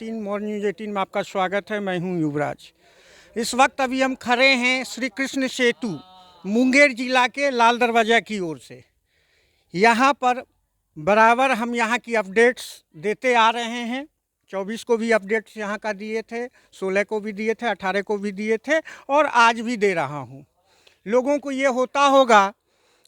18 morning news 18 में आपका स्वागत है। मैं हूं युवराज। इस वक्त अभी हम खड़े हैं श्री कृष्ण सेतु मुंगेर जिला के लाल दरवाजा की ओर से। यहां पर बराबर हम यहां की अपडेट्स देते आ रहे हैं। 24 को भी अपडेट्स यहां का दिए थे, 16 को भी दिए थे, 18 को भी दिए थे और आज भी दे रहा हूं। लोगों को ये होता होगा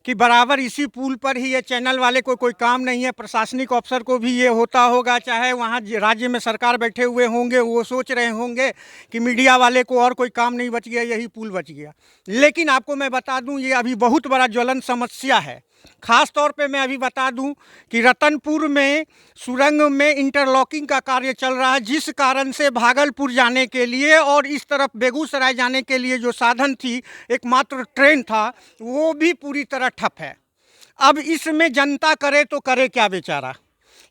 कि बराबर इसी पुल पर ही ये चैनल वाले को कोई काम नहीं है। प्रशासनिक अफसर को भी ये होता होगा, चाहे वहाँ राज्य में सरकार बैठे हुए होंगे, वो सोच रहे होंगे कि मीडिया वाले को और कोई काम नहीं बच गया, यही पुल बच गया। लेकिन आपको मैं बता दूं, ये अभी बहुत बड़ा ज्वलंत समस्या है। ख़ास तौर पे मैं अभी बता दूं कि रतनपुर में सुरंग में इंटरलॉकिंग का कार्य चल रहा है, जिस कारण से भागलपुर जाने के लिए और इस तरफ बेगूसराय जाने के लिए जो साधन थी, एकमात्र ट्रेन था, वो भी पूरी तरह ठप है। अब इसमें जनता करे तो करे क्या बेचारा।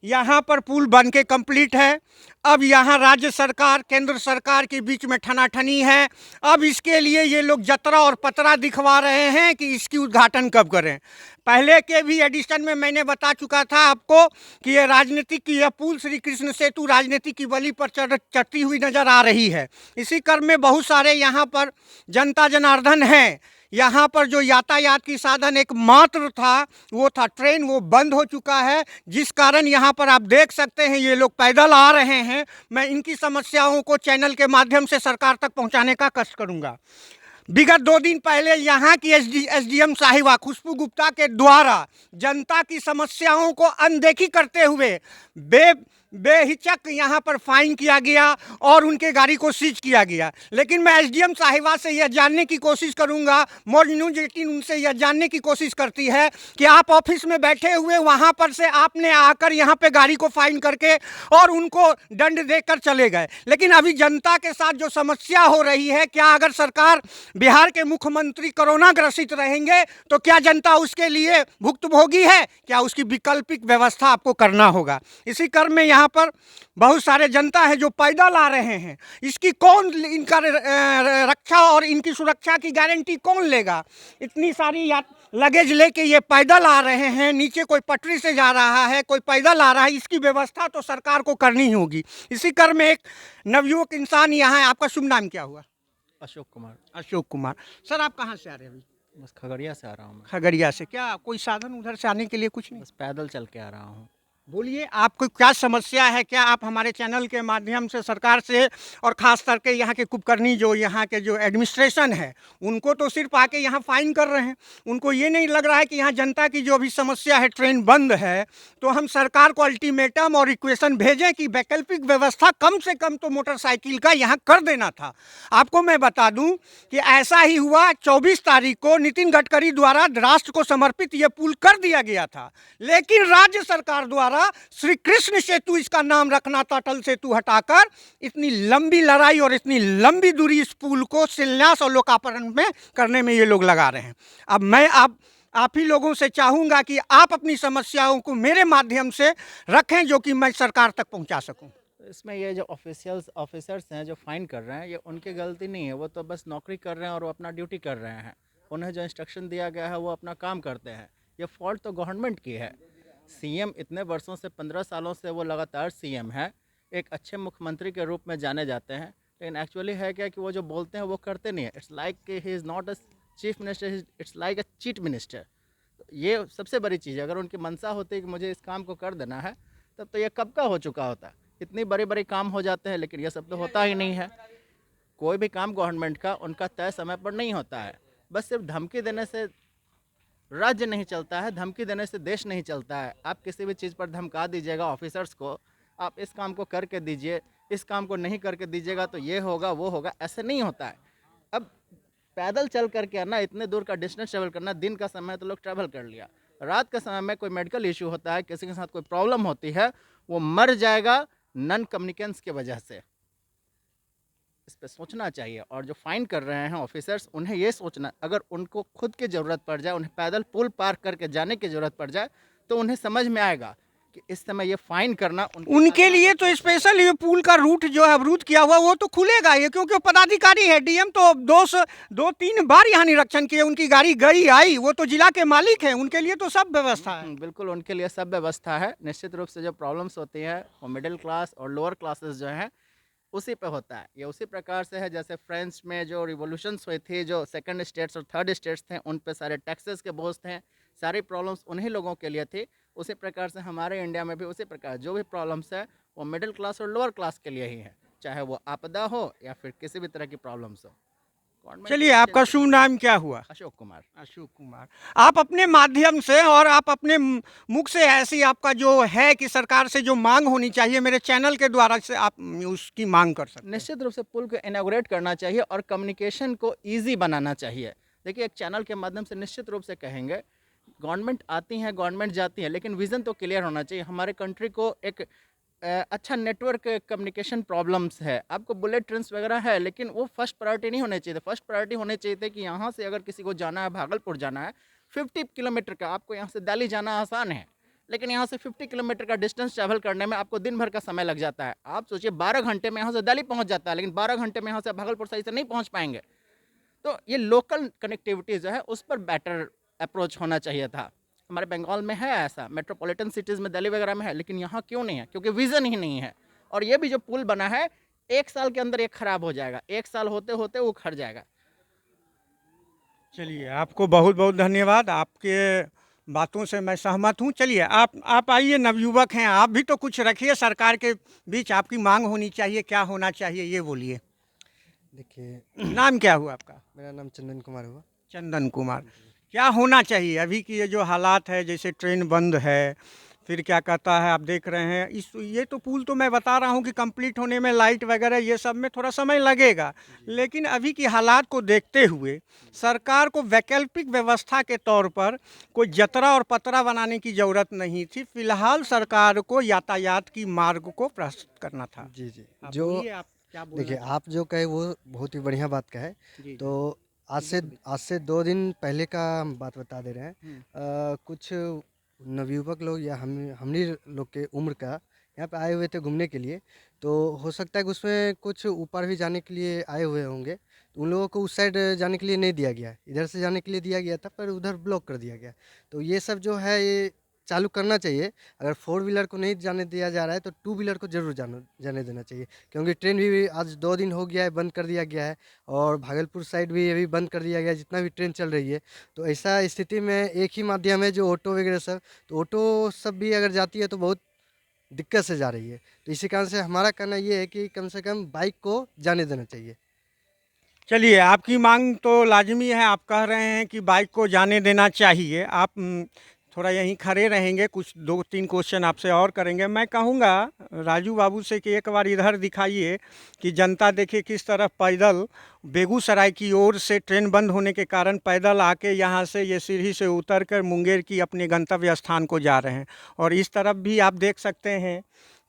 यहाँ पर पुल बन के कंप्लीट है। अब यहाँ राज्य सरकार केंद्र सरकार के बीच में ठनाठनी है। अब इसके लिए ये लोग जतरा और पतरा दिखवा रहे हैं कि इसकी उद्घाटन कब करें। पहले के भी एडिशन में मैंने बता चुका था आपको कि ये राजनीतिक की यह पुल श्री कृष्ण सेतु राजनीति की बलि पर चढ़ती हुई नज़र आ रही है। इसी क्रम में बहुत सारे यहाँ पर जनता जनार्दन हैं। यहाँ पर जो यातायात की साधन एकमात्र था वो था ट्रेन, वो बंद हो चुका है, जिस कारण यहाँ पर आप देख सकते हैं ये लोग पैदल आ रहे हैं। मैं इनकी समस्याओं को चैनल के माध्यम से सरकार तक पहुँचाने का कष्ट करूँगा। विगत 2 दिन पहले यहाँ की एसडीएम साहिबा खुशबू गुप्ता के द्वारा जनता की समस्याओं को अनदेखी करते हुए बेहिचक यहाँ पर फाइन किया गया और उनके गाड़ी को सीज किया गया। लेकिन मैं एसडीएम साहिबा से यह जानने की कोशिश करूँगा, मॉर्निंग न्यूज़ 18 उनसे यह जानने की कोशिश करती है कि आप ऑफिस में बैठे हुए वहाँ पर से आपने आकर यहाँ पे गाड़ी को फाइन करके और उनको दंड देकर चले गए। लेकिन अभी जनता के साथ जो समस्या हो रही है, क्या अगर सरकार बिहार के मुख्यमंत्री कोरोना ग्रसित रहेंगे तो क्या जनता उसके लिए भुक्तभोगी है? क्या उसकी वैकल्पिक व्यवस्था आपको करना होगा। इसी क्रम में यहाँ पर बहुत सारे जनता है जो पैदल आ रहे हैं। इसकी कौन इनका रक्षा और इनकी सुरक्षा की गारंटी कौन लेगा? इतनी सारी लगेज लेके ये पैदल आ रहे हैं, नीचे कोई पटरी से जा रहा है, कोई पैदल आ रहा है, इसकी व्यवस्था तो सरकार को करनी होगी। इसी क्रम में एक नवयुवक इंसान यहाँ है। आपका शुभ नाम क्या हुआ? अशोक कुमार। अशोक कुमार। सर आप कहाँ से आ रहे हैं अभी? बस खगड़िया से आ रहा हूँ मैं। खगड़िया से। क्या कोई साधन उधर से आने के लिए कुछ नहीं? बस पैदल चल के आ रहा हूँ। बोलिए, आपको क्या समस्या है? क्या आप हमारे चैनल के माध्यम से सरकार से और ख़ास करके यहाँ के कुलकर्णी जो यहाँ के जो एडमिनिस्ट्रेशन है उनको तो सिर्फ आके यहाँ फाइन कर रहे हैं, उनको ये नहीं लग रहा है कि यहाँ जनता की जो भी समस्या है, ट्रेन बंद है, तो हम सरकार को अल्टीमेटम और रिक्वेशन भेजें कि वैकल्पिक व्यवस्था कम से कम तो मोटरसाइकिल का यहाँ कर देना था। आपको मैं बता दूँ कि ऐसा ही हुआ। 24 तारीख को नितिन गडकरी द्वारा राष्ट्र को समर्पित ये पुल कर दिया गया था, लेकिन राज्य सरकार द्वारा श्री कृष्ण सेतु इसका नाम रखना था, अटल सेतु हटाकर इतनी लंबी लड़ाई और इतनी लंबी दूरी इस पुल को शिलान्यास और लोकार्पण में करने में ये लोग लगा रहे हैं। अब मैं आप ही लोगों से चाहूँगा कि आप अपनी समस्याओं को मेरे माध्यम से रखें, जो कि मैं सरकार तक पहुँचा सकूँ। इसमें ये जो ऑफिसर्स हैं जो फाइन कर रहे हैं, ये उनकी गलती नहीं है। वो तो बस नौकरी कर रहे हैं और वो अपना ड्यूटी कर रहे हैं। उन्हें जो इंस्ट्रक्शन दिया गया है वो अपना काम करते हैं। ये फॉल्ट तो गवर्नमेंट की है। सीएम इतने वर्षों से 15 सालों से वो लगातार सीएम है, एक अच्छे मुख्यमंत्री के रूप में जाने जाते हैं, लेकिन एक्चुअली है क्या कि वो जो बोलते हैं वो करते नहीं है। It's like he is not a chief minister, it's like a cheat minister. तो ये सबसे बड़ी चीज़ है। अगर उनकी मंशा होती है कि मुझे इस काम को कर देना है, तब तो ये कब का हो चुका होता। इतनी बड़े बड़े काम हो जाते हैं, लेकिन ये सब तो होता ही नहीं है। कोई भी काम गवर्नमेंट का उनका तय समय पर नहीं होता है। बस सिर्फ धमकी देने से राज्य नहीं चलता है, धमकी देने से देश नहीं चलता है। आप किसी भी चीज़ पर धमका दीजिएगा ऑफिसर्स को, आप इस काम को करके दीजिए, इस काम को नहीं करके दीजिएगा तो ये होगा वो होगा, ऐसे नहीं होता है। अब पैदल चल करके आना, इतने दूर का डिस्टेंस ट्रेवल करना, दिन का समय तो लोग ट्रैवल कर लिया, रात के समय में कोई मेडिकल इशू होता है, किसी के साथ कोई प्रॉब्लम होती है, वो मर जाएगा नॉन कम्युनिकेंस की वजह से। इस पर सोचना चाहिए। और जो फाइन कर रहे हैं ऑफिसर्स, उन्हें ये सोचना, अगर उनको खुद की ज़रूरत पड़ जाए, उन्हें पैदल पुल पार करके जाने की ज़रूरत पड़ जाए, तो उन्हें समझ में आएगा कि इस समय ये फाइन करना उनके लिए तो स्पेशल ये पुल का रूट जो है अवरुद्ध किया हुआ वो तो खुलेगा ये, क्योंकि वो पदाधिकारी है। डीएम तो 2-3 बार यहाँ निरीक्षण किए, उनकी गाड़ी गई आई, वो तो जिला के मालिक हैं, उनके लिए तो सब व्यवस्था है। बिल्कुल उनके लिए सब व्यवस्था है। निश्चित रूप से जो प्रॉब्लम्स होती है वो मिडिल क्लास और लोअर क्लासेस जो हैं उसी पे होता है। ये उसी प्रकार से है जैसे फ्रांस में जो रिवॉल्यूशंस हुई थी, जो सेकंड स्टेट्स और थर्ड स्टेट्स थे उन पे सारे टैक्सेस के बोझ थे, सारी प्रॉब्लम्स उन्हीं लोगों के लिए थी। उसी प्रकार से हमारे इंडिया में भी उसी प्रकार जो भी प्रॉब्लम्स है वो मिडिल क्लास और लोअर क्लास के लिए ही है, चाहे वो आपदा हो या फिर किसी भी तरह की प्रॉब्लम्स हो। गवर्नमेंट चलिए, आपका शुभ नाम क्या हुआ? अशोक कुमार। अशोक कुमार। आप अपने माध्यम से और आप अपने मुख से ऐसी आपका जो है कि सरकार से जो मांग होनी चाहिए, मेरे चैनल के द्वारा से आप उसकी मांग कर सकते हैं। निश्चित रूप से पुल को इनाग्रेट करना चाहिए और कम्युनिकेशन को ईजी बनाना चाहिए। देखिए, एक चैनल के माध्यम से निश्चित रूप से कहेंगे, गवर्नमेंट आती है, गवर्नमेंट जाती है, लेकिन विज़न तो क्लियर होना चाहिए। हमारे कंट्री को एक अच्छा नेटवर्क कम्युनिकेशन प्रॉब्लम्स है। आपको बुलेट ट्रेन्स वगैरह है, लेकिन वो फर्स्ट प्रायोरिटी नहीं होने चाहिए थे। फर्स्ट प्रायोरिटी होने चाहिए थे कि यहाँ से अगर किसी को जाना है, भागलपुर जाना है 50 किलोमीटर का, आपको यहाँ से दिल्ली जाना आसान है, लेकिन यहाँ से 50 किलोमीटर का डिस्टेंस ट्रैवल करने में आपको दिन भर का समय लग जाता है। आप सोचिए 12 घंटे में यहाँ से दिल्ली पहुँच जाता है, लेकिन 12 घंटे में यहाँ से भागलपुर सही से नहीं पहुँच पाएंगे। तो ये लोकल कनेक्टिविटी जो है उस पर बेटर अप्रोच होना चाहिए था। हमारे बंगाल में है ऐसा, मेट्रोपॉलिटन सिटीज़ में दिल्ली वगैरह में है, लेकिन यहाँ क्यों नहीं है? क्योंकि विज़न ही नहीं है। और ये भी जो पुल बना है 1 साल के अंदर ये ख़राब हो जाएगा, 1 साल होते होते वो उखड़ जाएगा। चलिए, आपको बहुत बहुत धन्यवाद। आपके बातों से मैं सहमत हूँ। चलिए, आप आइए, नवयुवक हैं, आप भी तो कुछ रखिए। सरकार के बीच आपकी मांग होनी चाहिए, क्या होना चाहिए ये बोलिए। देखिए, नाम क्या हुआ आपका? मेरा नाम चंदन कुमार हुआ। चंदन कुमार। क्या होना चाहिए अभी की ये जो हालात है, जैसे ट्रेन बंद है, फिर क्या कहता है, आप देख रहे हैं ये तो पुल तो मैं बता रहा हूँ कि कंप्लीट होने में, लाइट वगैरह ये सब में थोड़ा समय लगेगा, लेकिन अभी की हालात को देखते हुए सरकार को वैकल्पिक व्यवस्था के तौर पर कोई जतरा और पतरा बनाने की ज़रूरत नहीं थी। फिलहाल सरकार को यातायात की मार्ग को प्रशस्त करना था। जी जी। आप जो बोलिए, आप क्या बोलना देखिए, चाहते आप जो कहे वो बहुत ही बढ़िया बात का है। हैं? जी, तो आज से 2 दिन पहले का हम बात बता दे रहे हैं। कुछ नवयुवक लोग या हमनी लोग के उम्र का यहाँ पे आए हुए थे घूमने के लिए। तो हो सकता है कि उसमें कुछ ऊपर भी जाने के लिए आए हुए होंगे, तो उन लोगों को उस साइड जाने के लिए नहीं दिया गया, इधर से जाने के लिए दिया गया था, पर उधर ब्लॉक कर दिया गया। तो ये सब जो है ये चालू करना चाहिए। अगर 4 व्हीलर को नहीं जाने दिया जा रहा है तो 2 व्हीलर को ज़रूर जाने देना चाहिए, क्योंकि ट्रेन भी आज 2 दिन हो गया है बंद कर दिया गया है, और भागलपुर साइड भी अभी बंद कर दिया गया है, जितना भी ट्रेन चल रही है। तो ऐसा स्थिति में एक ही माध्यम है जो ऑटो वगैरह सब, तो ऑटो सब भी अगर जाती है तो बहुत दिक्कत से जा रही है। तो इसी कारण से हमारा कहना ये है कि कम से कम बाइक को जाने देना चाहिए। चलिए, आपकी मांग तो लाजमी है। आप कह रहे हैं कि बाइक को जाने देना चाहिए। आप थोड़ा यहीं खड़े रहेंगे, कुछ 2-3 क्वेश्चन आपसे और करेंगे। मैं कहूँगा राजू बाबू से कि एक बार इधर दिखाइए कि जनता देखिए किस तरह पैदल बेगूसराय की ओर से, ट्रेन बंद होने के कारण पैदल आके यहाँ से ये सीढ़ी से उतर कर मुंगेर की अपने गंतव्य स्थान को जा रहे हैं। और इस तरफ भी आप देख सकते हैं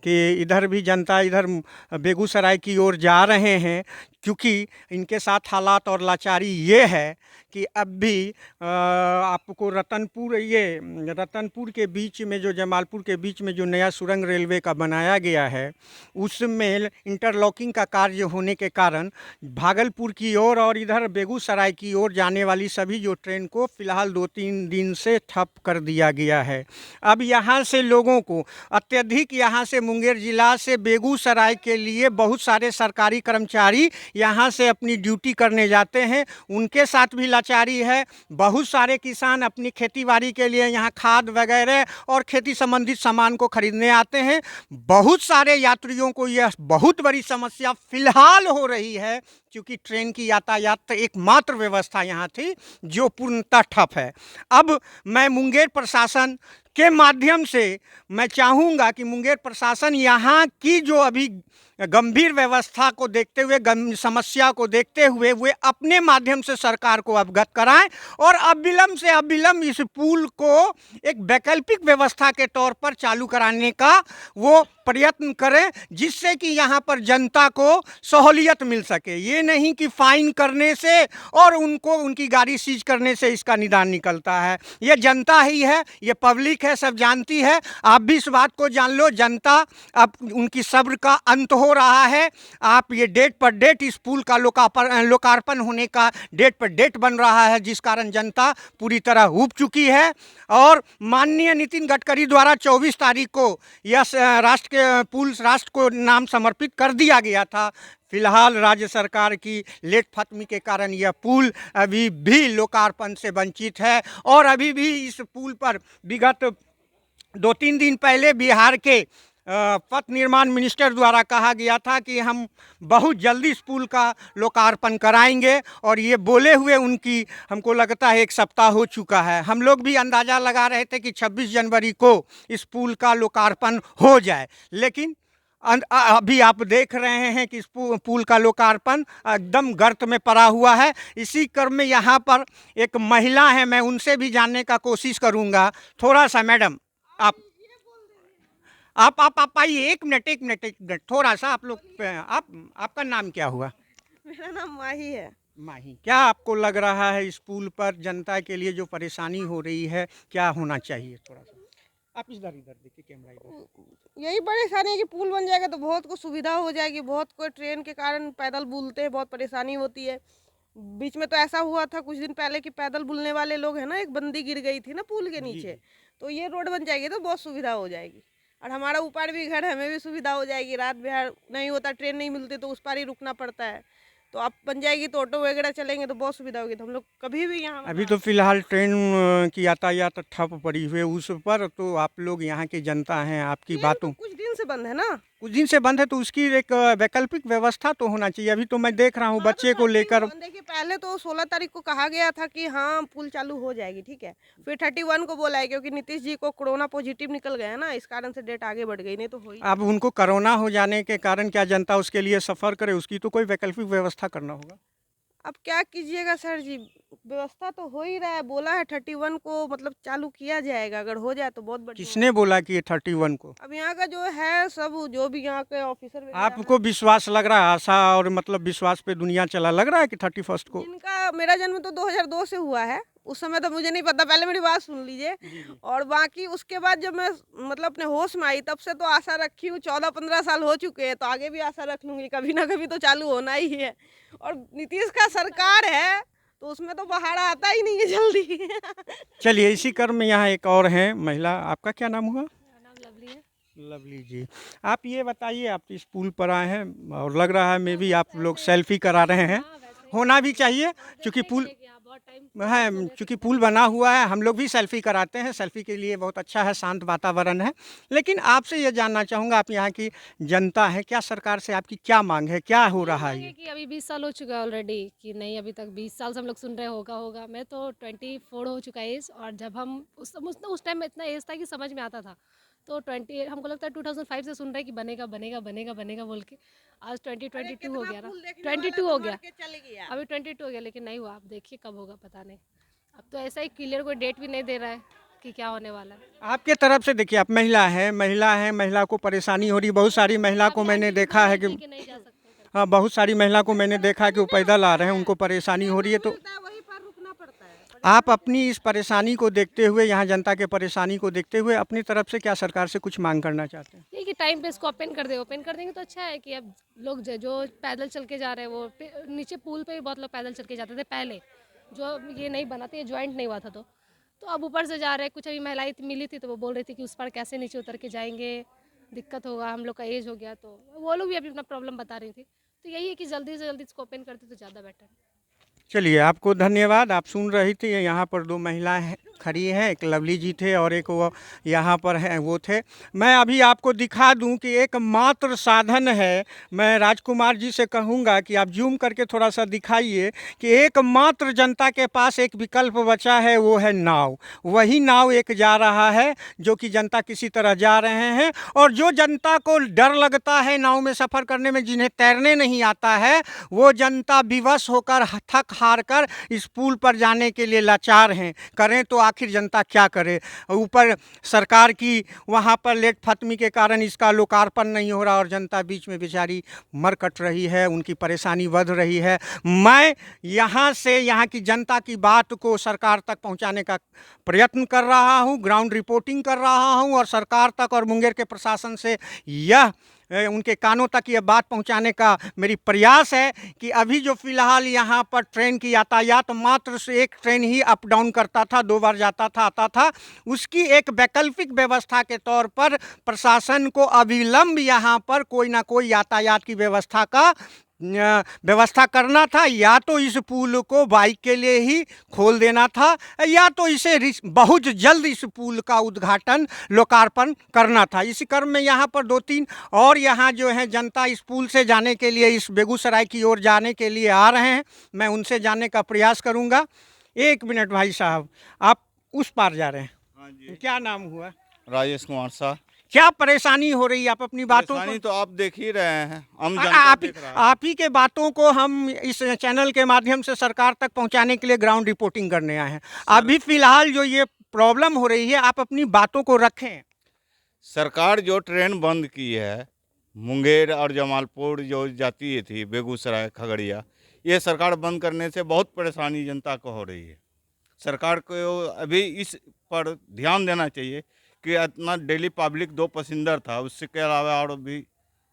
कि इधर भी जनता इधर बेगूसराय की ओर जा रहे हैं, क्योंकि इनके साथ हालात और लाचारी ये है कि अब भी आपको रतनपुर के बीच में, जो जमालपुर के बीच में जो नया सुरंग रेलवे का बनाया गया है, उसमें इंटरलॉकिंग का कार्य होने के कारण भागलपुर की ओर और इधर बेगूसराय की ओर जाने वाली सभी जो ट्रेन को फ़िलहाल 2-3 दिन से ठप कर दिया गया है। अब यहाँ से लोगों को अत्यधिक, यहाँ से मुंगेर ज़िला से बेगूसराय के लिए बहुत सारे सरकारी कर्मचारी यहाँ से अपनी ड्यूटी करने जाते हैं, उनके साथ भी लाचारी है। बहुत सारे किसान अपनी खेतीबाड़ी के लिए यहाँ खाद वगैरह और खेती संबंधित सामान को खरीदने आते हैं। बहुत सारे यात्रियों को यह बहुत बड़ी समस्या फ़िलहाल हो रही है, क्योंकि ट्रेन की यातायात एकमात्र व्यवस्था यहाँ थी जो पूर्णतः ठप है। अब मैं मुंगेर प्रशासन के माध्यम से मैं चाहूँगा कि मुंगेर प्रशासन यहाँ की जो अभी गंभीर व्यवस्था को देखते हुए, समस्या को देखते हुए, वे अपने माध्यम से सरकार को अवगत कराएं और अविलंब से अविलंब इस पुल को एक वैकल्पिक व्यवस्था के तौर पर चालू कराने का वो प्रयत्न करें, जिससे कि यहाँ पर जनता को सहूलियत मिल सके। ये नहीं कि फाइन करने से और उनको उनकी गाड़ी सीज करने से इसका निदान निकलता है। ये जनता ही है, ये पब्लिक ठीक है, सब जानती है। आप भी इस बात को जान लो, जनता अब उनकी सब्र का अंत हो रहा है। आप ये डेट पर डेट इस पुल का लोकार्पण होने का डेट पर डेट बन रहा है, जिस कारण जनता पूरी तरह ऊब चुकी है। और माननीय नितिन गडकरी द्वारा 24 तारीख को यह राष्ट्र को नाम समर्पित कर दिया गया था। फिलहाल राज्य सरकार की लेट फतमी के कारण यह पुल अभी भी लोकार्पण से वंचित है। और अभी भी इस पुल पर विगत 2-3 दिन पहले बिहार के पथ निर्माण मिनिस्टर द्वारा कहा गया था कि हम बहुत जल्दी इस पुल का लोकार्पण कराएंगे, और ये बोले हुए उनकी हमको लगता है 1 सप्ताह हो चुका है। हम लोग भी अंदाज़ा लगा रहे थे कि 26 जनवरी को इस पुल का लोकार्पण हो जाए, लेकिन अभी आप देख रहे हैं कि इस पुल का लोकार्पण एकदम गर्त में पड़ा हुआ है। इसी क्रम में यहाँ पर एक महिला है, मैं उनसे भी जानने का कोशिश करूँगा थोड़ा सा। मैडम, आप आइए, एक मिनट थोड़ा सा। आप लोग आपका नाम क्या हुआ? मेरा नाम माही है। माही, क्या आपको लग रहा है इस पुल पर जनता के लिए जो परेशानी हो रही है, क्या होना चाहिए? थोड़ा सा आप इधर देखिए, कैमरा इधर। यही परेशानी है कि पुल बन जाएगा तो बहुत को सुविधा हो जाएगी। बहुत को ट्रेन के कारण पैदल बुलते हैं, बहुत परेशानी होती है। बीच में तो ऐसा हुआ था कुछ दिन पहले कि पैदल बुलने वाले लोग हैं ना, एक बंदी गिर गई थी ना पुल के नीचे। तो ये रोड बन जाएगी तो बहुत सुविधा हो जाएगी। और हमारा ऊपर भी घर है, हमें भी सुविधा हो जाएगी। रात बिहार नहीं होता, ट्रेन नहीं मिलती तो उस पार ही रुकना पड़ता है। तो अब बन जाएगी तो ऑटो वगैरह चलेंगे तो बहुत सुविधा होगी। तो हम लोग कभी भी यहाँ अभी तो फिलहाल ट्रेन की यातायात ठप पड़ी हुई है उस पर, तो आप लोग यहाँ की जनता हैं, आपकी बातों कुछ दिन से बंद है ना, कुछ दिन से बंद है, तो उसकी एक वैकल्पिक व्यवस्था तो होना चाहिए। अभी तो मैं देख रहा हूँ बच्चे को लेकर। देखिए, पहले तो 16 तारीख को कहा गया था कि हाँ पुल चालू हो जाएगी, ठीक है। फिर 31 को बोला है, क्योंकि नीतीश जी को कोरोना पॉजिटिव निकल गया ना, इस कारण से डेट आगे बढ़ गई, नहीं तो हो। अब उनको कोरोना हो जाने के कारण क्या जनता उसके लिए सफ़र करे? उसकी तो कोई वैकल्पिक व्यवस्था करना होगा। अब क्या कीजिएगा सर जी, व्यवस्था तो हो ही रहा है। बोला है 31 को मतलब चालू किया जाएगा, अगर हो जाए तो बहुत बढ़िया। किसने बोला कि ये 31 को? अब यहाँ का जो है सब, जो भी यहाँ के ऑफिसर आपको विश्वास लग रहा है, आशा और मतलब विश्वास पे दुनिया चला, लग रहा है कि 31 को? जिनका, मेरा जन्म तो 2002 से हुआ है, उस समय तो मुझे नहीं पता, पहले मेरी बात सुन लीजिए। और बाकी उसके बाद जब मैं मतलब अपने होश में आई, तब से तो आशा रखी हूँ। 14-15 साल हो चुके हैं, तो आगे भी आशा रख लूँगी, कभी ना कभी तो चालू होना ही है। और नीतीश का सरकार है तो उसमें तो बाहर आता ही नहीं है जल्दी। चलिए, इसी क्रम में यहाँ एक और हैं महिला। आपका क्या नाम हुआ? मेरा नाम लवली है। लवली जी, आप ये बताइए, आप इस पुल पर आए हैं और लग रहा है मे भी आप लोग सेल्फी करा रहे हैं। होना भी चाहिए, क्योंकि पुल है, चूँकि पुल बना हुआ है। हम लोग भी सेल्फी कराते हैं, सेल्फी के लिए बहुत अच्छा है, शांत वातावरण है। लेकिन आपसे ये जानना चाहूँगा, आप यहाँ की जनता है, क्या सरकार से आपकी क्या मांग है, क्या हो रहा है? कि अभी 20 साल हो चुका है ऑलरेडी, कि नहीं अभी तक 20 साल से हम लोग सुन रहे होगा। मैं तो 24 हो चुका है एज, और जब हम उस टाइम में इतना एज था कि समझ में आता था। तो 20 हमको लगता है 2005 से सुन रहे हैं कि बनेगा बोल के। आज 2022 हो गया ना, 22 हो गया, अभी 22 हो गया, लेकिन नहीं हुआ। आप देखिए कब होगा पता नहीं। अब तो ऐसा ही क्लियर कोई डेट भी नहीं दे रहा है कि क्या होने वाला है। आपके तरफ से देखिए, आप महिला है, महिला को परेशानी हो रही। बहुत सारी महिला को मैंने देखा है कि नहीं जा सकते। हाँ, बहुत सारी महिला को मैंने देखा है कि वो पैदल आ रहे हैं, उनको परेशानी हो रही है। तो वहीं पर रुकना पड़ता है। आप अपनी इस परेशानी को देखते हुए, यहाँ जनता के परेशानी को देखते हुए, अपनी तरफ से क्या सरकार से कुछ मांग करना चाहते हैं? ये कि टाइम पे इसको ओपन कर देंगे तो अच्छा है। कि अब लोग जो पैदल चल के जा रहे हैं, वो नीचे पुल पे भी बहुत लोग पैदल चल के जाते थे पहले, जो ये नहीं बनाते, ये ज्वाइंट नहीं हुआ था। तो अब ऊपर से जा रहे हैं। कुछ अभी महिलाएं मिली थी तो वो बोल रही थी कि उस पर कैसे नीचे उतर के जाएंगे, दिक्कत होगा, हम लोग का एज हो गया। तो वो लोग भी अभी अपना प्रॉब्लम बता रही थी। तो यही है कि जल्दी से जल्दी इसको ओपन करते तो ज़्यादा बेटर है। चलिए, आपको धन्यवाद। आप सुन रही थी, यहाँ पर 2 महिलाएं खड़ी हैं, एक लवली जी थे और एक वो यहाँ पर हैं, वो थे। मैं अभी आपको दिखा दूं कि एकमात्र साधन है। मैं राजकुमार जी से कहूँगा कि आप जूम करके थोड़ा सा दिखाइए कि एकमात्र जनता के पास एक विकल्प बचा है, वो है नाव। वही नाव एक जा रहा है, जो कि जनता किसी तरह जा रहे हैं। और जो जनता को डर लगता है नाव में सफ़र करने में, जिन्हें तैरने नहीं आता है, वो जनता विवश होकर थक हार कर इस पुल पर जाने के लिए लाचार हैं। करें तो आखिर जनता क्या करे। ऊपर सरकार की वहाँ पर लेट फतमी के कारण इसका लोकार्पण नहीं हो रहा और जनता बीच में बेचारी मर कट रही है, उनकी परेशानी बढ़ रही है। मैं यहाँ से यहाँ की जनता की बात को सरकार तक पहुँचाने का प्रयत्न कर रहा हूँ, ग्राउंड रिपोर्टिंग कर रहा हूँ और सरकार तक और मुंगेर के प्रशासन से यह उनके कानों तक ये बात पहुंचाने का मेरी प्रयास है कि अभी जो फ़िलहाल यहाँ पर ट्रेन की यातायात मात्र से एक ट्रेन ही अप डाउन करता था, 2 बार जाता था आता था, उसकी एक वैकल्पिक व्यवस्था के तौर पर प्रशासन को अविलंब यहाँ पर कोई ना कोई यातायात की व्यवस्था करना था। या तो इस पुल को बाइक के लिए ही खोल देना था या तो इसे बहुत जल्द इस पुल का उद्घाटन लोकार्पण करना था। इसी क्रम में यहाँ पर 2-3 और यहाँ जो है जनता इस पुल से जाने के लिए, इस बेगूसराय की ओर जाने के लिए आ रहे हैं। मैं उनसे जानने का प्रयास करूँगा। 1 मिनट भाई साहब, आप उस पार जा रहे हैं? हाँ जी। क्या नाम हुआ? राजेश कुमार शाह। क्या परेशानी हो रही है? आप अपनी बातों परेशानी को तो आप देख ही रहे हैं, हम जनता देख रहा है। आप ही के बातों को हम इस चैनल के माध्यम से सरकार तक पहुंचाने के लिए ग्राउंड रिपोर्टिंग करने आए हैं। अभी फिलहाल जो ये प्रॉब्लम हो रही है, आप अपनी बातों को रखें। सरकार जो ट्रेन बंद की है, मुंगेर और जमालपुर जो जाती थी बेगूसराय खगड़िया, ये सरकार बंद करने से बहुत परेशानी जनता को हो रही है। सरकार को अभी इस पर ध्यान देना चाहिए कि इतना डेली पब्लिक 2 पैसेंजर था, उसके अलावा और भी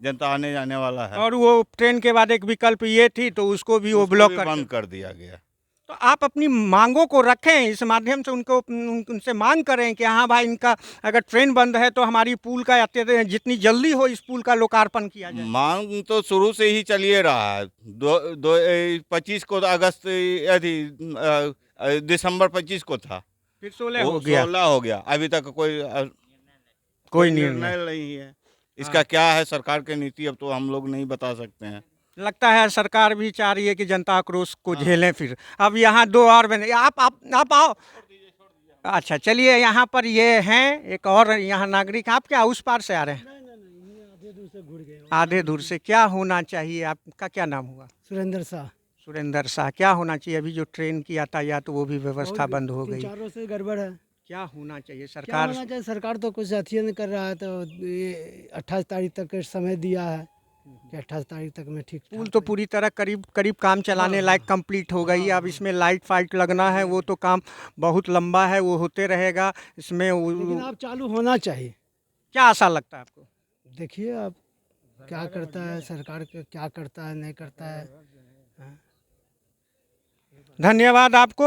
जनता आने जाने वाला है और वो ट्रेन के बाद एक विकल्प ये थी तो उसको भी वो उसको ब्लॉक भी बंद कर दिया गया। तो आप अपनी मांगों को रखें, इस माध्यम से उनसे मांग करें कि हाँ भाई, इनका अगर ट्रेन बंद है तो हमारी पुल का जितनी जल्दी हो इस पुल का लोकार्पण किया जाए। मांग तो शुरू से ही चलिए रहा है। 25 को अगस्त दिसंबर 25 को था, फिर 16 हो गया, 16 हो गया, अभी तक कोई निर्णय नहीं है। इसका क्या है सरकार की नीति, अब तो हम लोग नहीं बता सकते हैं। लगता है सरकार भी चाह रही है कि जनता आक्रोश को झेलें। फिर अब यहाँ 2 और बने, आप आओ। अच्छा चलिए, यहाँ पर ये हैं एक और यहाँ नागरिक। आप क्या उस पार से आ रहे हैं? आधे दूर से। क्या होना चाहिए? आपका क्या नाम हुआ? सुरेंद्र शाह। सुरेंद्र शाह। क्या होना चाहिए? अभी जो ट्रेन की यातायात वो भी व्यवस्था बंद हो गई, 3-4 रोज से गड़बड़ है। क्या होना चाहिए क्या सरकार? होना चाहिए? सरकार तो कुछ अथिया नहीं कर रहा है, तो ये 28 तारीख तक का समय दिया है कि 28 तारीख तक में ठीक पुल तो पूरी तरह करीब काम चलाने लायक कंप्लीट हो गई। अब इसमें लाइट फाइट लगना है, वो तो काम बहुत लंबा है, वो होते रहेगा। इसमें लेकिन अब चालू होना चाहिए। क्या आशा लगता है आपको? देखिए अब क्या करता है सरकार, क्या करता है नहीं करता है। धन्यवाद आपको।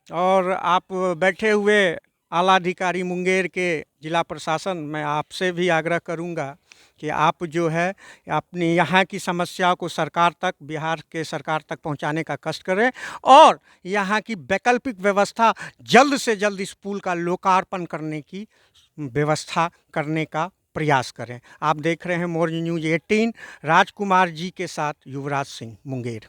और आप बैठे हुए आला अधिकारी मुंगेर के जिला प्रशासन, मैं आपसे भी आग्रह करूंगा कि आप जो है अपनी यहाँ की समस्याओं को सरकार तक, बिहार के सरकार तक पहुँचाने का कष्ट करें और यहाँ की वैकल्पिक व्यवस्था जल्द से जल्द इस पुल का लोकार्पण करने की व्यवस्था करने का प्रयास करें। आप देख रहे हैं मौर्य न्यूज़ 18, राजकुमार जी के साथ युवराज सिंह, मुंगेर।